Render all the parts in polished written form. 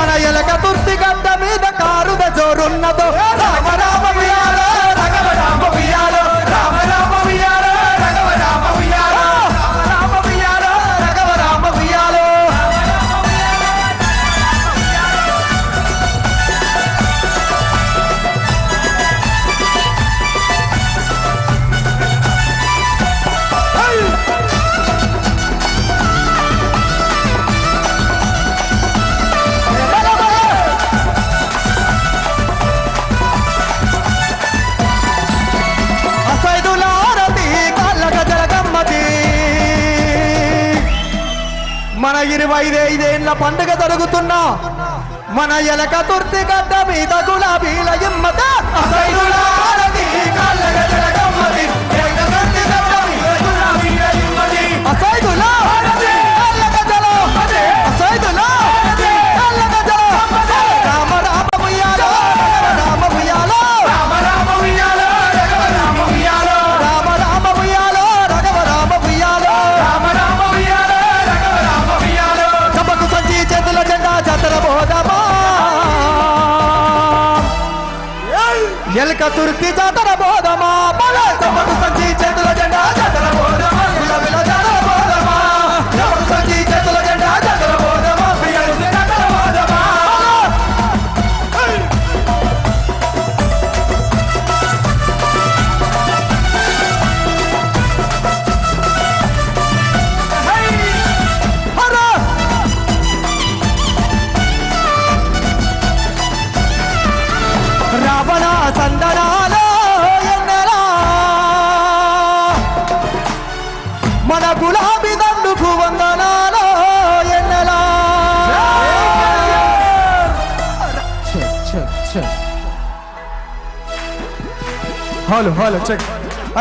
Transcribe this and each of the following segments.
మన ఎలక తుర్తి గడ్డ మీద కారుద జోరున్నదో రామ రామ ఉయ్యాలో రఘవ రామ ఉయ్యాలో రామ రామ ఉయ్యాలో రఘవ రామ ఉయ్యాలో రామ రామ ఉయ్యాలో రఘవ రామ ఉయ్యాలో మన 25 పండుగ జరుగుతున్నా మన ఎలక తుర్తి గడ్డ మీద గులాబీల ఇమ్మత ఎలక తుర్తి జాతర బోధమా తమకు సంచి చేతుల జెండా జాతర బోధమా గులాబీల జాతర బోధమా తమకు సంచి చేతుల జెండా జాతర బోధమా పియల్సి జాతర బోధమా రావణ సందనాలో ఎన్నెలా మన గులాబీ దండుకు వందనాలో ఎన్నెలా హలో హలో చెక్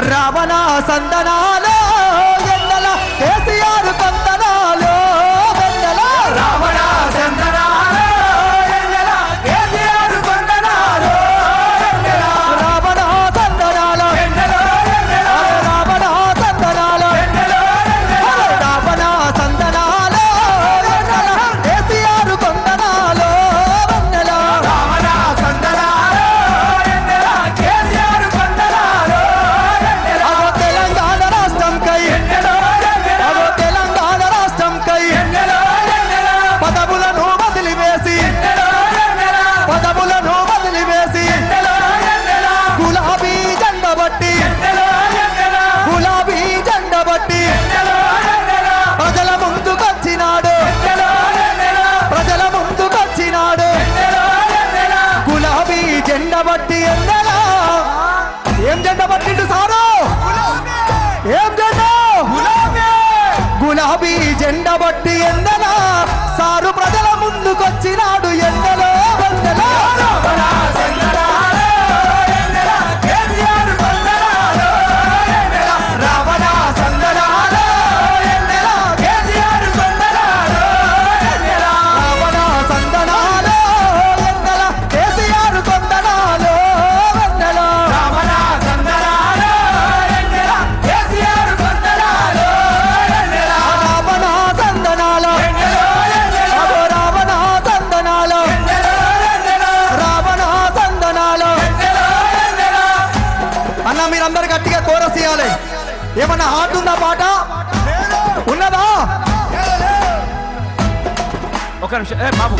రావణ సందనాలో ఎన్నెలా కేసీఆర్ కొందనాలో వెన్నెలా రావణ సందనాలో ఎన్నెలా కేసీఆర్ కొందనాలో రావణ సందనాలో రావణ సందనాలో రావణ సందనాలో కేసీఆర్ కొందనాలో వెన్నెలా రావణ సందనాలో కేసీఆర్ కొందనాలో తెలంగాణ రాష్ట్రం కై తెలంగాణ రాష్ట్రం కై పదవులను వదిలివేసి గులాబీ జెండ బట్టి గులాబీ జెండ బట్టి ప్రజల ముందుకొచ్చినాడు గులాబీ జెండ బట్టి ఎన్నెలా ఏం జెండ పట్టిండు సారు ఏం జెండ గులాబీ జెండ బట్టి ఎన్నెలా సారు ప్రజల ముందుకొచ్చినాడు ఎన్నెలో వెన్నెలా అన్న మీరందరు గట్టిగా కోరస్ చేయాలి. ఏమన్నా హార్ట్ ఉందా పాట ఉన్నదా? ఒక నిమిషం బాబు